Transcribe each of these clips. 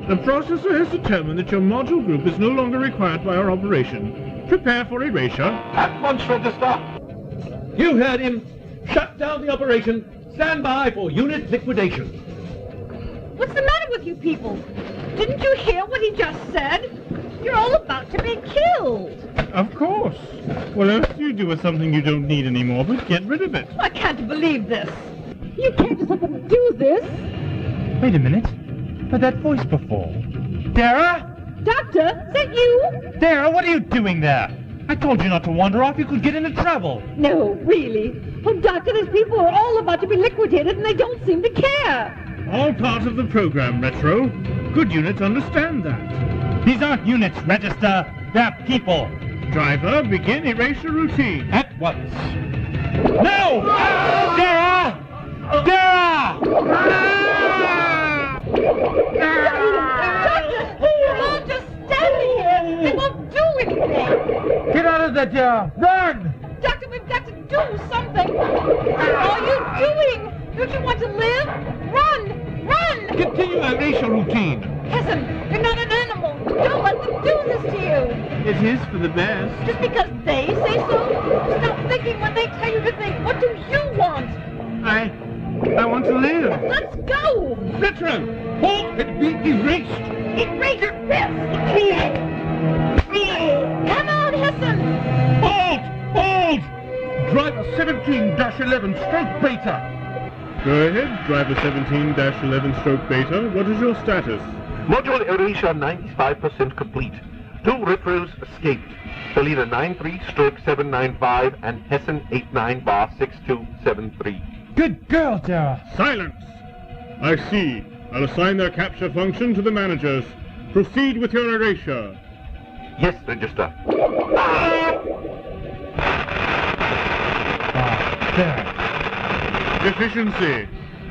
The processor has determined that your module group is no longer required by our operation. Prepare for erasure. At once, register. You heard him. Shut down the operation. Stand by for unit liquidation. What's the matter with you people? Didn't you hear what he just said? You're all about to be killed. Of course. What else do you do with something you don't need anymore but get rid of it? I can't believe this. You can't just let them do this. Wait a minute. Heard that voice before. Dara? Doctor, is that you? Dara, what are you doing there? I told you not to wander off. You could get into trouble. No, really. Oh, Doctor, these people are all about to be liquidated and they don't seem to care. All part of the program, Retro. Good units understand that. These aren't units, Register. They're people. Driver, begin erasure routine. At once. No! Dara! Dara! Doctor, you're all just standing here. They won't do anything. Get out of there, Dara! Run! Doctor, we've got to do something. What are you doing? Don't you want to live? Run! Run! Continue erasure routine. Listen, you're not an animal. Don't let them do this to you. It is for the best. Just because they say so? Stop thinking when they tell you to think. What do you want? I want to live. Let's go! Retro, halt and be erased. Erase your fist! Come on, Hessen! Halt! Halt! Driver 17-11, stroke beta. Go ahead, driver 17-11/beta. What is your status? Module erasure 95% complete. 2 retros escaped. Selena 93-795 and Hessen 89-6273. Good girl, Dara. Silence! I see. I'll assign their capture function to the managers. Proceed with your erasure. Yes, register. There. Efficiency.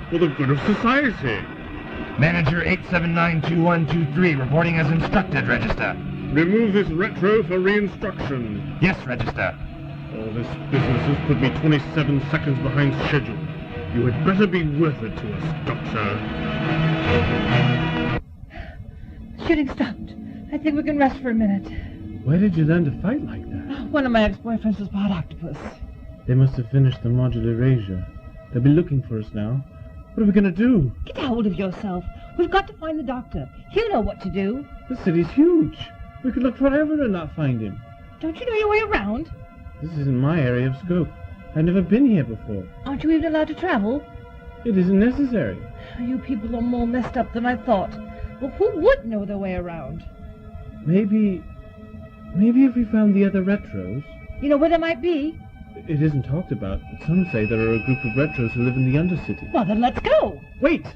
For the good of society. Manager 8792123 reporting as instructed, Register. Remove this retro for reinstruction. Yes, Register. All this business has put me 27 seconds behind schedule. You had better be worth it to us, Doctor. Shooting stopped. I think we can rest for a minute. Where did you learn to fight like that? One of my ex-boyfriends was part octopus. They must have finished the modular erasure. They'll be looking for us now. What are we going to do? Get a hold of yourself. We've got to find the doctor. He'll know what to do. The city's huge. We could look forever and not find him. Don't you know your way around? This isn't my area of scope. I've never been here before. Aren't you even allowed to travel? It isn't necessary. You people are more messed up than I thought. Well, who would know their way around? Maybe if we found the other retros. You know where they might be? It isn't talked about, but some say there are a group of retros who live in the Undercity. Well, then let's go. Wait!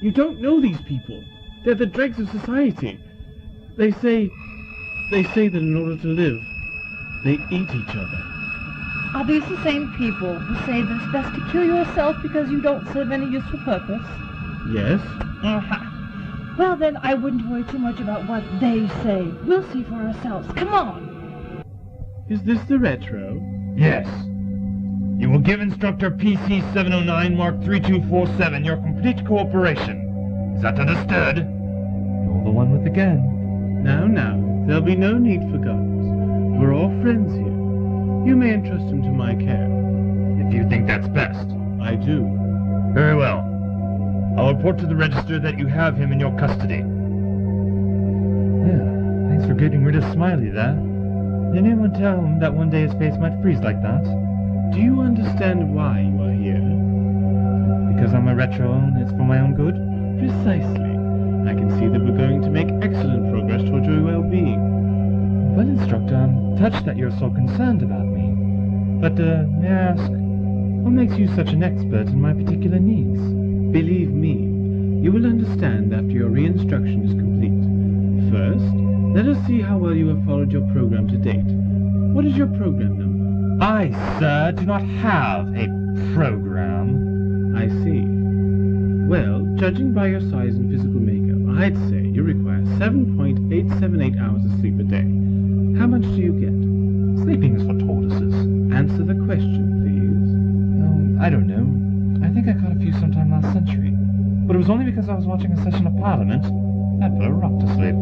You don't know these people. They're the dregs of society. They say that in order to live, they eat each other. Are these the same people who say that it's best to kill yourself because you don't serve any useful purpose? Yes? Uh-huh. Well, then I wouldn't worry too much about what they say. We'll see for ourselves. Come on! Is this the retro? Yes. You will give Instructor PC-709 Mark 3247 your complete cooperation. Is that understood? You're the one with the gun. Now, there'll be no need for guns. We're all friends here. You may entrust him to my care. If you think that's best. I do. Very well. I'll report to the register that you have him in your custody. Yeah, thanks for getting rid of Smiley there. Did anyone tell him that one day his face might freeze like that? Do you understand why you are here? Because I'm a retro and it's for my own good? Precisely. I can see that we're going to make excellent progress towards your well-being. Well, Instructor, I'm touched that you're so concerned about me. But, may I ask, what makes you such an expert in my particular needs? Believe me, you will understand after your reinstruction is complete. First, let us see how well you have followed your program to date. What is your program number? I, sir, do not have a program. I see. Well, judging by your size and physical makeup, I'd say you require 7.878 hours of sleep a day. How much do you get? Sleeping is for tortoises. Answer the question, please. I don't know. I think I caught a few sometime last century. But it was only because I was watching a session of Parliament. I put a rock to sleep.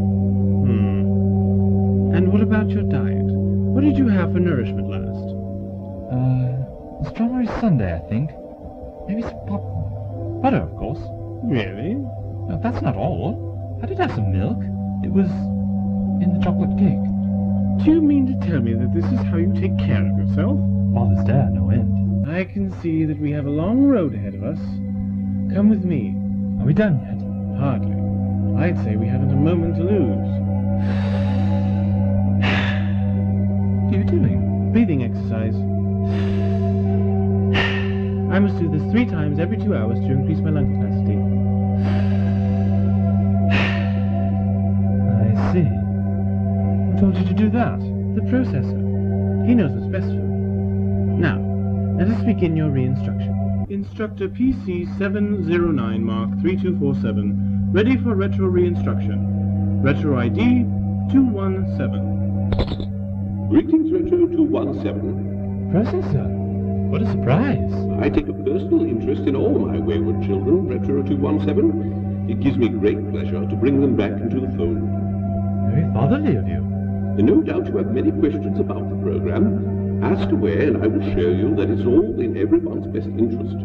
And what about your diet? What did you have for nourishment last? Strawberry sundae, I think. Maybe some popcorn. Butter, of course. Really? That's not all. I did have some milk. It was in the chocolate cake. Do you mean to tell me that this is how you take care of yourself? Father's dad, no end. I can see that we have a long road ahead of us. Come with me. Are we done yet? Hardly. I'd say we haven't a moment to lose. What are you doing? Breathing exercise. I must do this 3 times every 2 hours to increase my lung capacity. I see. Who told you to do that? The processor. He knows what's best for me. Now, let us begin your reinstruction. Instructor PC709 Mark 3247, ready for retro reinstruction. Retro ID 217. Greetings, Retro 217. Processor. What a surprise. I take a personal interest in all my wayward children, Retro 217. It gives me great pleasure to bring them back into the fold. Very fatherly of you. And no doubt you have many questions about the program. Ask away and I will show you that it's all in everyone's best interest.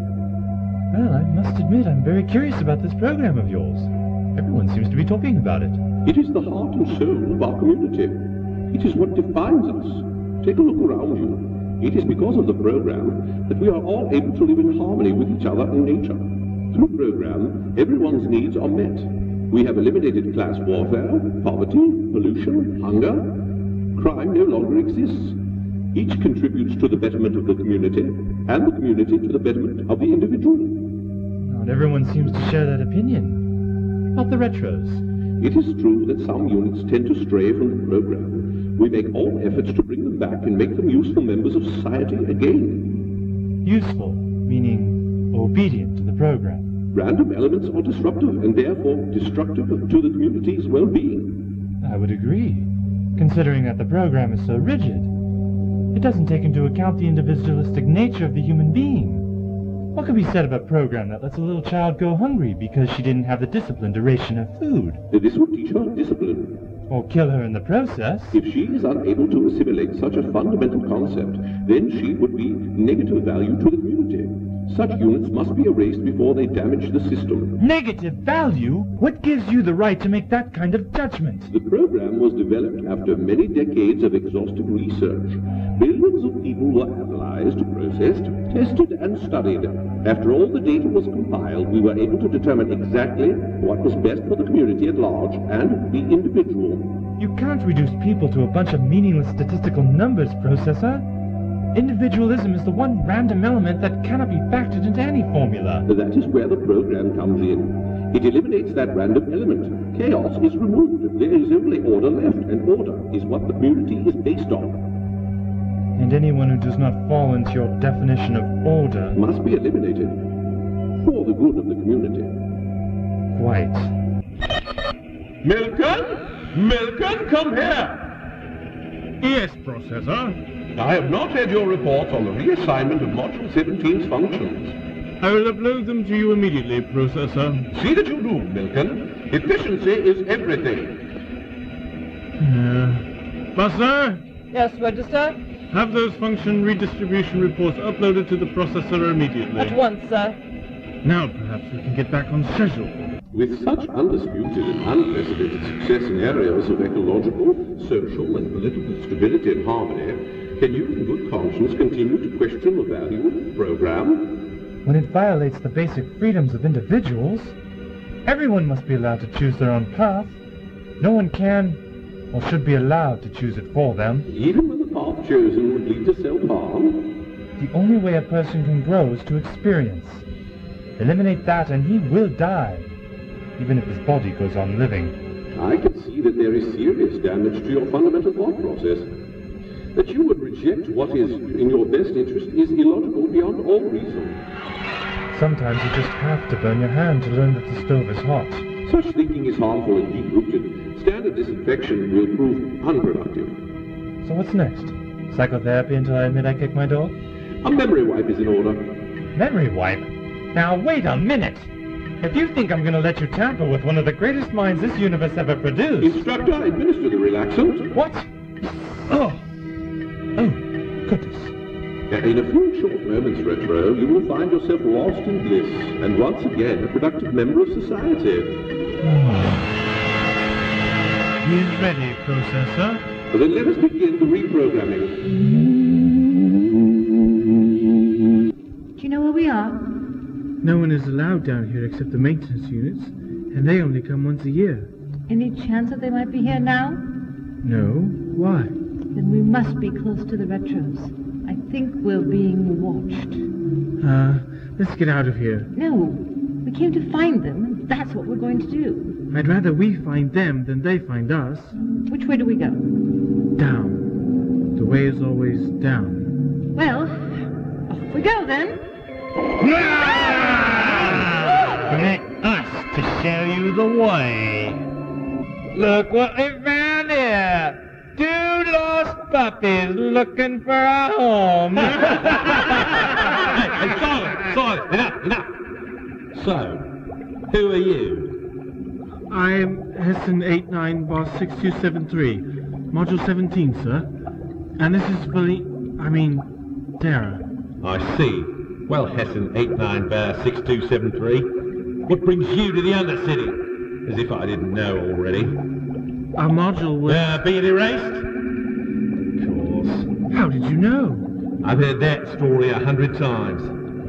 Well, I must admit I'm very curious about this program of yours. Everyone seems to be talking about it. It is the heart and soul of our community. It is what defines us. Take a look around you. It is because of the program that we are all able to live in harmony with each other and nature. Through program, everyone's needs are met. We have eliminated class warfare, poverty, pollution, hunger. Crime no longer exists. Each contributes to the betterment of the community, and the community to the betterment of the individual. Not everyone seems to share that opinion. About the retros. It is true that some units tend to stray from the program. We make all efforts to bring them back and make them useful members of society again. Useful, meaning obedient to the program. Random elements are disruptive and therefore destructive to the community's well-being. I would agree, considering that the program is so rigid. It doesn't take into account the individualistic nature of the human being. What could be said of a program that lets a little child go hungry because she didn't have the discipline to ration her food? This would teach her discipline. Or kill her in the process? If she is unable to assimilate such a fundamental concept, then she would be negative value to the community. Such units must be erased before they damage the system. Negative value? What gives you the right to make that kind of judgment? The program was developed after many decades of exhaustive research. Billions of people were analyzed, processed, tested, and studied. After all the data was compiled, we were able to determine exactly what was best for the community at large and the individual. You can't reduce people to a bunch of meaningless statistical numbers, Processor. Individualism is the one random element that cannot be factored into any formula. That is where the program comes in. It eliminates that random element. Chaos is removed. There is only order left, and order is what the community is based on. And anyone who does not fall into your definition of order must be eliminated for the good of the community. Quite. Milken? Milken, come here! Yes, Processor. I have not had your report on the reassignment of Module 17's functions. I will upload them to you immediately, Processor. See that you do, Milken. Efficiency is everything. Buster, Yes, Register? have those function redistribution reports uploaded to the processor immediately. At once, sir. Now perhaps we can get back on schedule. With such undisputed and unprecedented success in areas of ecological, social, and political stability and harmony, can you in good conscience continue to question the value of the program? When it violates the basic freedoms of individuals, everyone must be allowed to choose their own path. No one can or should be allowed to choose it for them. Even when the path chosen would lead to self-harm? The only way a person can grow is to experience. Eliminate that and he will die, even if his body goes on living. I can see that there is serious damage to your fundamental thought process. That you would reject what is in your best interest is illogical beyond all reason. Sometimes you just have to burn your hand to learn that the stove is hot. Such thinking is harmful and deep-rooted. Standard disinfection will prove unproductive. So what's next? Psychotherapy until I admit I kicked my dog? A memory wipe is in order. Memory wipe? Now wait a minute! If you think I'm going to let you tamper with one of the greatest minds this universe ever produced... Instructor, administer the relaxant. What? Oh, goodness. In a few short moments, Retro, you will find yourself lost in bliss, and once again a productive member of society. He is ready, Processor. Then let us begin the reprogramming. Do you know where we are? No one is allowed down here except the maintenance units, and they only come once a year. Any chance that they might be here now? No? Why? Then we must be close to the retros. I think we're being watched. Let's get out of here. No, we came to find them, and that's what we're going to do. I'd rather we find them than they find us. Which way do we go? Down. The way is always down. Well, off we go then. Permit us to show you the way. Look what we found here. 2 lost puppies looking for a home. Hey, silent, enough. So, who are you? I'm Hessen 89 Boss 6273, Module 17, sir. And this is Dara. I see. Well, Hessen 89 bar 6273, what brings you to the Undercity? As if I didn't know already. Our module was... Being erased? Of course. How did you know? I've heard that story 100 times.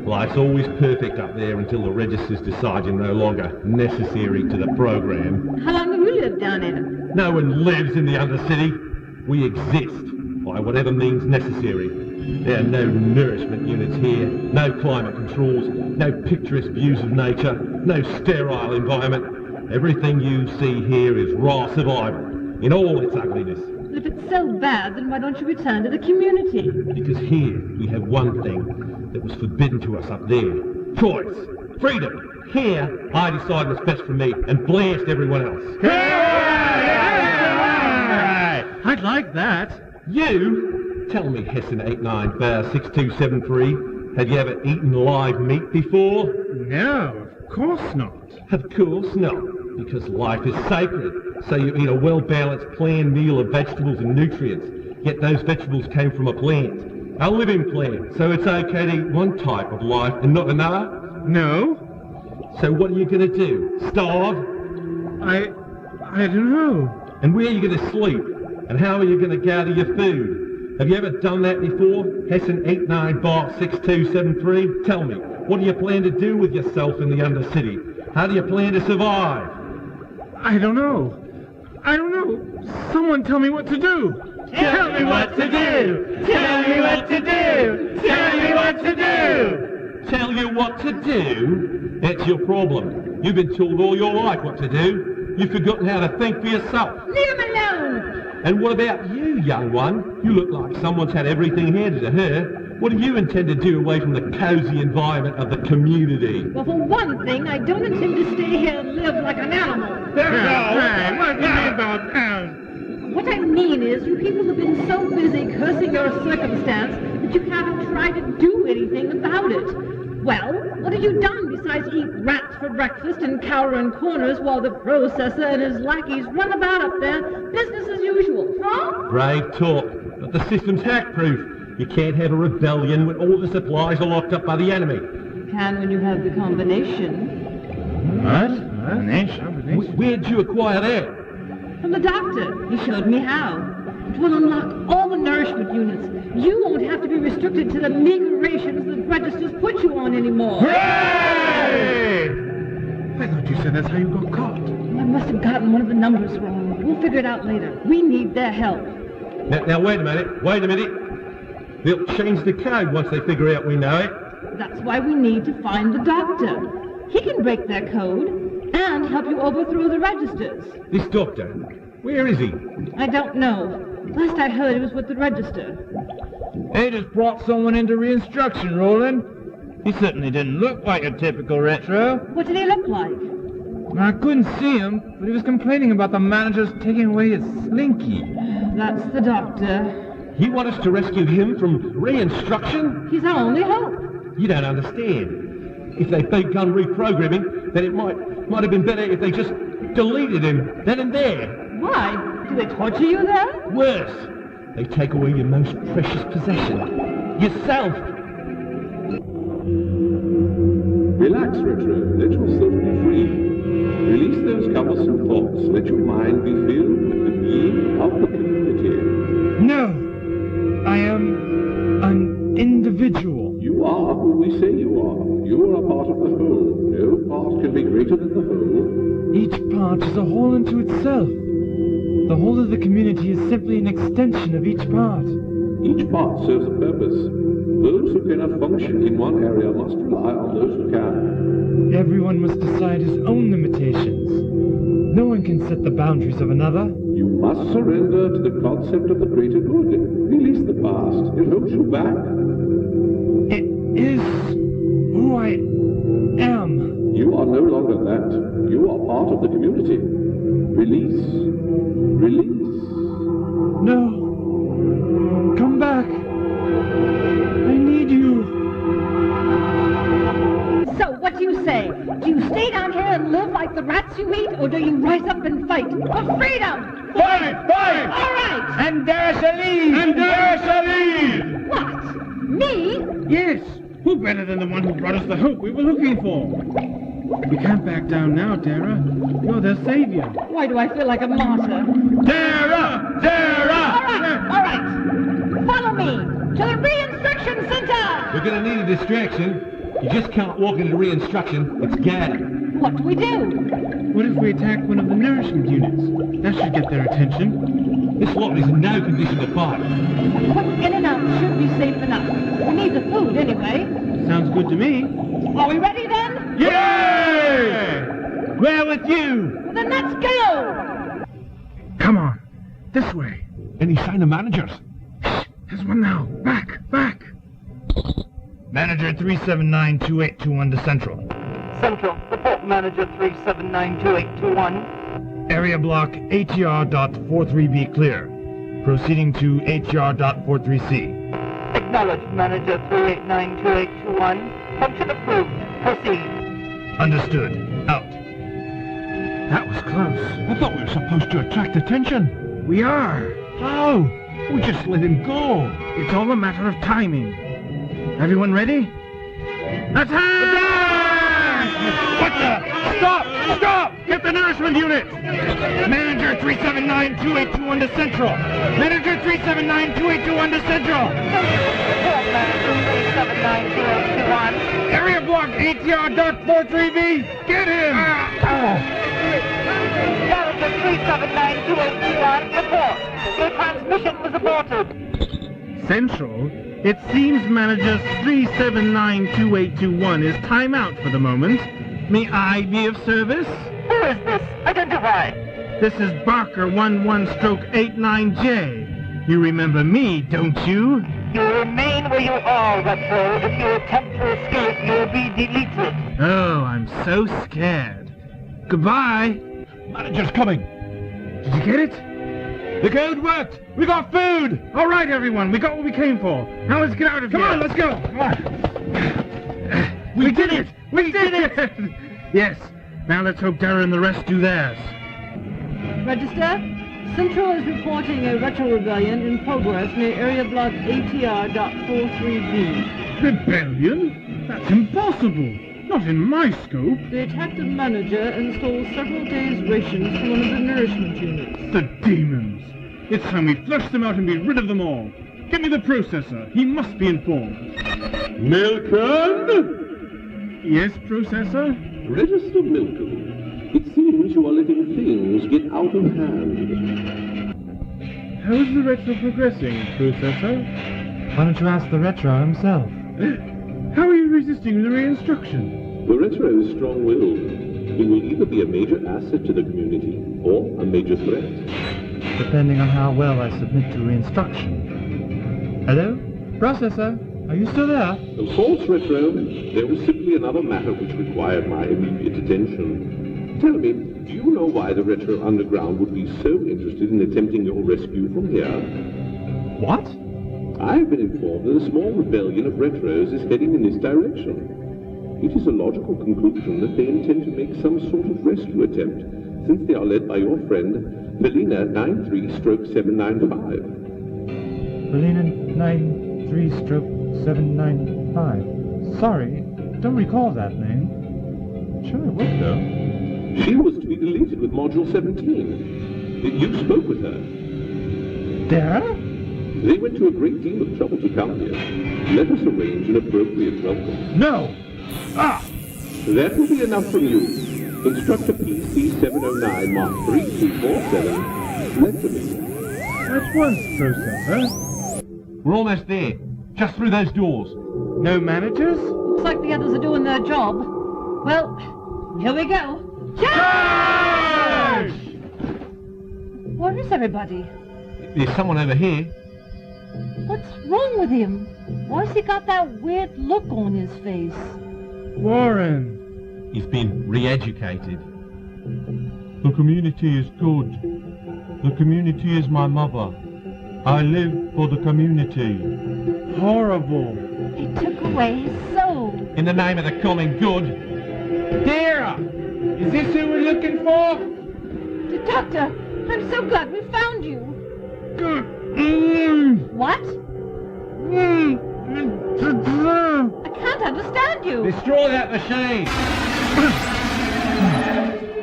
Life's always perfect up there until the registers decide you're no longer necessary to the program. How long have you lived down here? No one lives in the Undercity. We exist by whatever means necessary. There are no nourishment units here, no climate controls, no picturesque views of nature, no sterile environment. Everything you see here is raw survival, in all its ugliness. But if it's so bad, then why don't you return to the community? Because here we have one thing that was forbidden to us up there. Choice. Freedom. Here, I decide what's best for me and blast everyone else. I'd like that. You? Tell me, Hessen 89 bar 6273, have you ever eaten live meat before? No, of course not. Of course not, because life is sacred. So you eat a well-balanced planned meal of vegetables and nutrients, yet those vegetables came from a plant, a living plant, so it's okay to eat one type of life and not another? No. So what are you going to do? Starve? I don't know. And where are you going to sleep? And how are you going to gather your food? Have you ever done that before? Hessen 89 bar 6273? Tell me, what do you plan to do with yourself in the Undercity? How do you plan to survive? I don't know. Someone tell me what to do. Tell me what to do! Tell me what to do! Tell me what to do! Tell you what to do? That's your problem. You've been told all your life what to do. You've forgotten how to think for yourself. Leave him alone! And what about you, young one? You look like someone's had everything handed to her. What do you intend to do away from the cozy environment of the community? Well, for one thing, I don't intend to stay here and live like an animal. Hey, what do you mean about What I mean is, you people have been so busy cursing your circumstance that you haven't tried to do anything about it. Well, what have you done besides eat rats for breakfast and cower in corners while the processor and his lackeys run about up there, business as usual, huh? Brave talk, but the system's hack-proof. You can't have a rebellion when all the supplies are locked up by the enemy. You can when you have the combination. What? Where'd you acquire that? From the doctor. He showed me how. It will unlock all the nourishment units. You won't have to be restricted to the meager rations the registers put you on anymore. Hooray! I thought you said that's how you got caught. I must have gotten one of the numbers wrong. We'll figure it out later. We need their help. Now wait a minute. They'll change the code once they figure out we know it. That's why we need to find the doctor. He can break their code and help you overthrow the registers. This doctor, where is he? I don't know. Last I heard, he was with the register. They just brought someone into reinstruction, Roland. He certainly didn't look like a typical retro. What did he look like? I couldn't see him, but he was complaining about the managers taking away his slinky. That's the doctor. You want us to rescue him from reinstruction? He's our only hope. You don't understand. If they've begun reprogramming, then it might have been better if they just deleted him then and there. Why? Do they torture you there? Worse, they take away your most precious possession, yourself. Relax, Retro. Let yourself be free. Release those troublesome thoughts. Let your mind be filled with the being of the community. No! I am an individual. You are who we say you are. You are a part of the whole. No part can be greater than the whole. Each part is a whole unto itself. The whole of the community is simply an extension of each part. Each part serves a purpose. Those who cannot function in one area must rely on those who can. Everyone must decide his own limitations. No one can set the boundaries of another. You must surrender to the concept of the greater good. Release the past. It holds you back. It is who I am. You are no longer that. You are part of the community. Release. Release. No. Come back. I need you. So, what do you say? Do you stay down here and live like the rats you eat, or do you rise up and fight for freedom? Fight! Fight! All right! And there shall lead! And there shall lead! What? Me? Yes! Who better than the one who brought us the hope we were looking for? We can't back down now, Dara. You're their savior. Why do I feel like a martyr? Dara! Dara! All right! Follow me to the re-instruction center! We're going to need a distraction. You just can't walk into re-instruction. It's guarded. What do we do? What if we attack one of the nourishment units? That should get their attention. This lot is in no condition to fight. A quick in and out should be safe enough. We need the food anyway. Sounds good to me. Are we ready then? Yay! We're with you! Then let's go! Come on. This way. Any sign of managers? There's one now. Back! Back! Manager 3792821 to Central. Central, report manager 3792821. Area block ATR.43B clear. Proceeding to ATR.43C. Acknowledged manager 3892821. Function approved. Proceed. Understood. Out. That was close. I thought we were supposed to attract attention. We are. Oh, we just let him go. It's all a matter of timing. Everyone ready? Attack! What the? Stop! Stop! Get the nourishment unit! Manager 3792821 to Central. Manager 3792821 to Central. Report manager 3792821. Area block ATR.43B. Get him! Manager 3792821. Report. Your transmission was aborted. Central? It seems Manager 3792821 is timeout for the moment. May I be of service? Who is this? Identify. This is Barker 11-89J. You remember me, don't you? You will remain where you are, Retro. If you attempt to escape, you will be deleted. Oh, I'm so scared. Goodbye. Manager's coming. Did you get it? The code worked. We got food. All right, everyone. We got what we came for. Now let's get out of here. Come on, let's go. Come on. We did it. We did it. Yes. Now let's hope Dara and the rest do theirs. Register. Central is reporting a retro rebellion in progress near area block ATR.43B. Rebellion? That's impossible. Not in my scope. They attacked a manager and stole several days' rations from one of the nourishment units. The demons. It's time we flush them out and be rid of them all. Get me the processor. He must be informed. Milton! Yes, processor? Register Milton. It seems you are letting things get out of hand. How is the retro progressing, processor? Why don't you ask the Retro himself? How are you resisting the re-instruction? The Retro is strong-willed. He will either be a major asset to the community or a major threat. Depending on how well I submit to re-instruction. Hello? Processor, are you still there? Of course, Retro. There was simply another matter which required my immediate attention. Tell me, do you know why the Retro Underground would be so interested in attempting your rescue from here? What? I've been informed that a small rebellion of Retros is heading in this direction. It is a logical conclusion that they intend to make some sort of rescue attempt, since they are led by your friend, Melina 93-795. Melina 93-795. Sorry, don't recall that name. Sure it would, though. She was to be deleted with Module 17. You spoke with her. Dara? They went to a great deal of trouble to come here. Let us arrange an appropriate welcome. No! Ah! That will be enough from you. Instructor PC-709, Mark 3247. Let them in. That was process, huh? We're almost there. Just through those doors. No managers? Looks like the others are doing their job. Well, here we go. Charge! Where is everybody? There's someone over here. What's wrong with him? Why's he got that weird look on his face? Warren! He's been re-educated. The community is good. The community is my mother. I live for the community. Horrible! He took away his soul. In the name of the common good. Dara! Is this who we're looking for? The doctor, I'm so glad we found you. What? I can't understand you. Destroy that machine!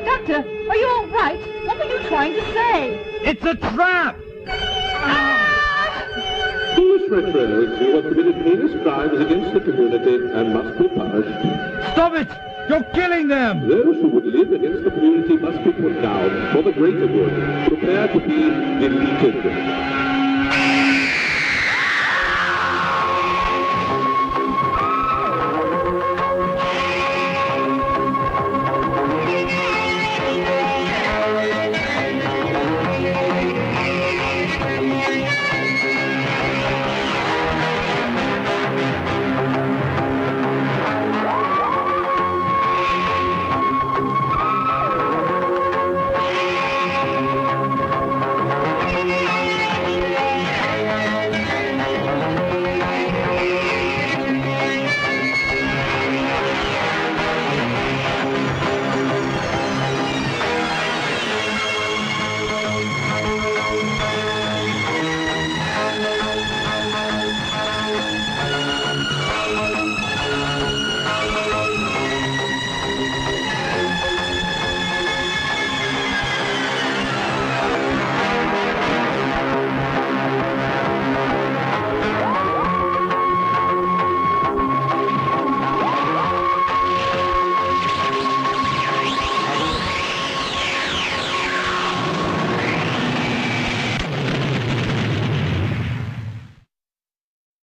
Doctor, are you all right? What were you trying to say? It's a trap! Foolish retroids who have committed heinous crimes against the community and must be punished. Stop it! You're killing them! Those who would live against the community must be put down for the greater good. Prepare to be deleted.